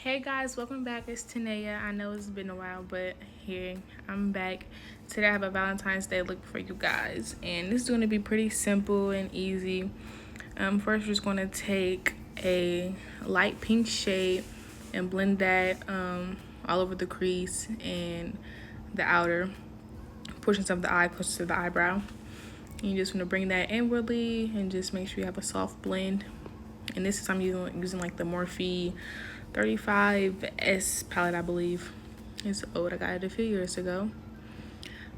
Hey guys, welcome back. It's Tanaeah. I know it's been a while, but here I'm back. Today I have a Valentine's Day look for you guys, and this is going to be pretty simple and easy. First, we're just going to take a light pink shade and blend that all over the crease and the outer portions of the eye, close to the eyebrow. And you just want to bring that inwardly and just make sure you have a soft blend. And this is I'm using like the Morphe 35S palette, I believe. It's old. I got it a few years ago.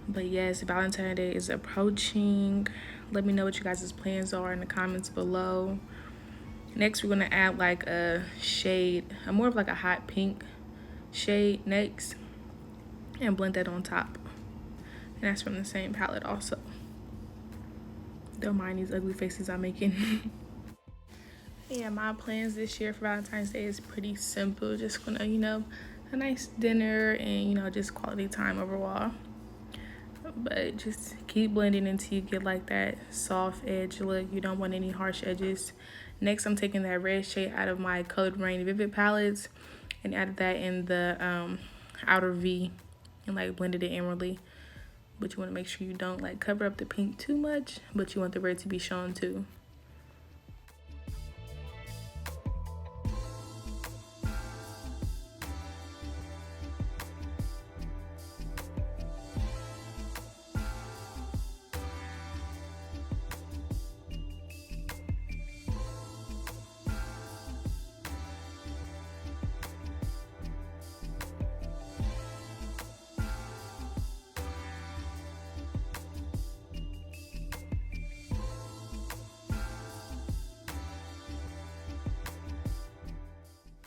But yes, Valentine's Day is approaching. Let me know what you guys' plans are in the comments below. Next, we're gonna add like a shade, more of like a hot pink shade next, and blend that on top. And that's from the same palette also. Don't mind these ugly faces I'm making. Yeah, my plans this year for Valentine's Day is pretty simple. Just gonna, a nice dinner and, just quality time overall. But just keep blending until you get like that soft edge look. You don't want any harsh edges. Next, I'm taking that red shade out of my Colored Rain Vivid palettes and added that in the outer V and like blended it inwardly. But you want to make sure you don't like cover up the pink too much, but you want the red to be shown too.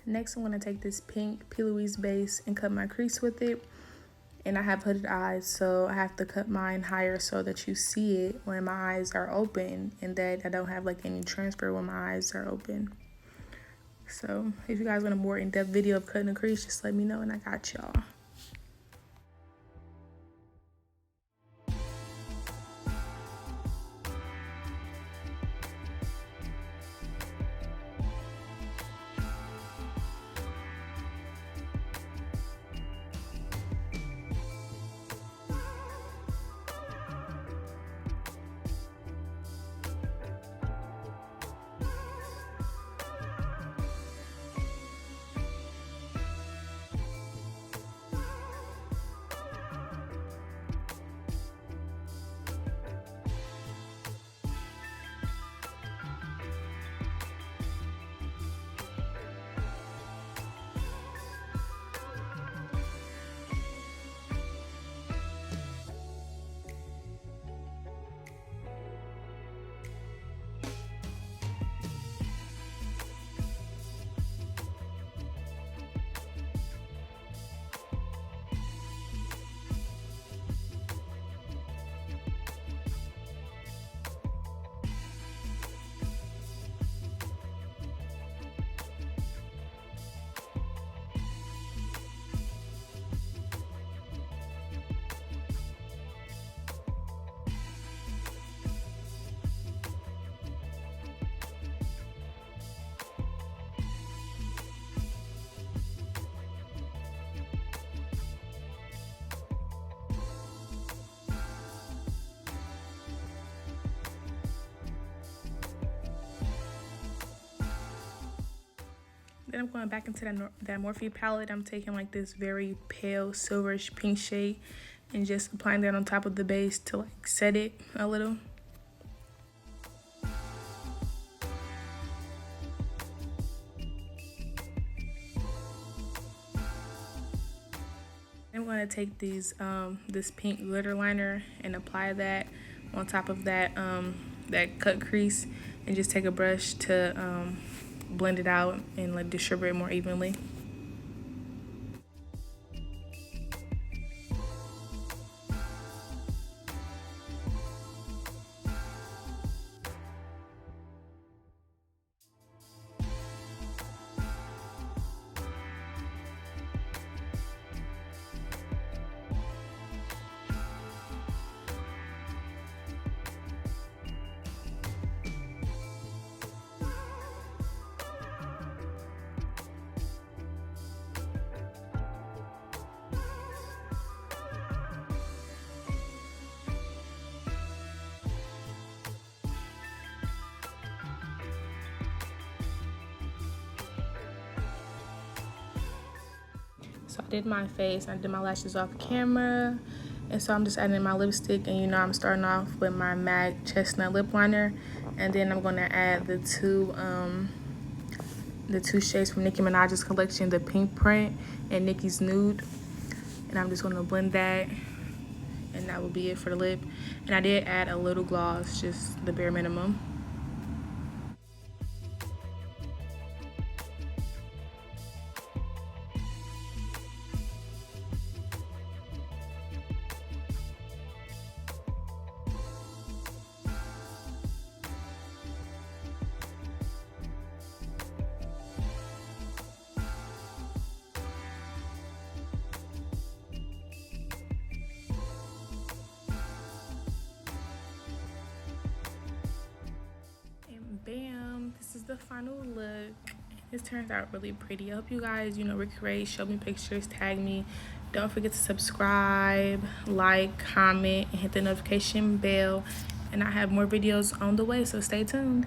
Next, I'm going to take this pink P. Louise base and cut my crease with it. And I have hooded eyes, so I have to cut mine higher so that you see it when my eyes are open and that I don't have like any transfer when my eyes are open. So if you guys want a more in-depth video of cutting a crease, just let me know and I got y'all. Then I'm going back into that Morphe palette. I'm taking like this very pale silverish pink shade and just applying that on top of the base to like set it a little. I'm going to take this pink glitter liner and apply that on top of that that cut crease and just take a brush to blend it out and like distribute it more evenly. So I did my face, I did my lashes off camera. And so I'm just adding my lipstick, and you know I'm starting off with my MAC Chestnut lip liner, and then I'm gonna add the two shades from Nicki Minaj's collection, the Pink Print and Nicki's Nude. And I'm just gonna blend that, and that will be it for the lip. And I did add a little gloss, just the bare minimum. Bam, this is the final look. It turns out really pretty. I hope you guys, recreate, show me pictures, tag me. Don't forget to subscribe, like, comment, and hit the notification bell. And I have more videos on the way, so stay tuned.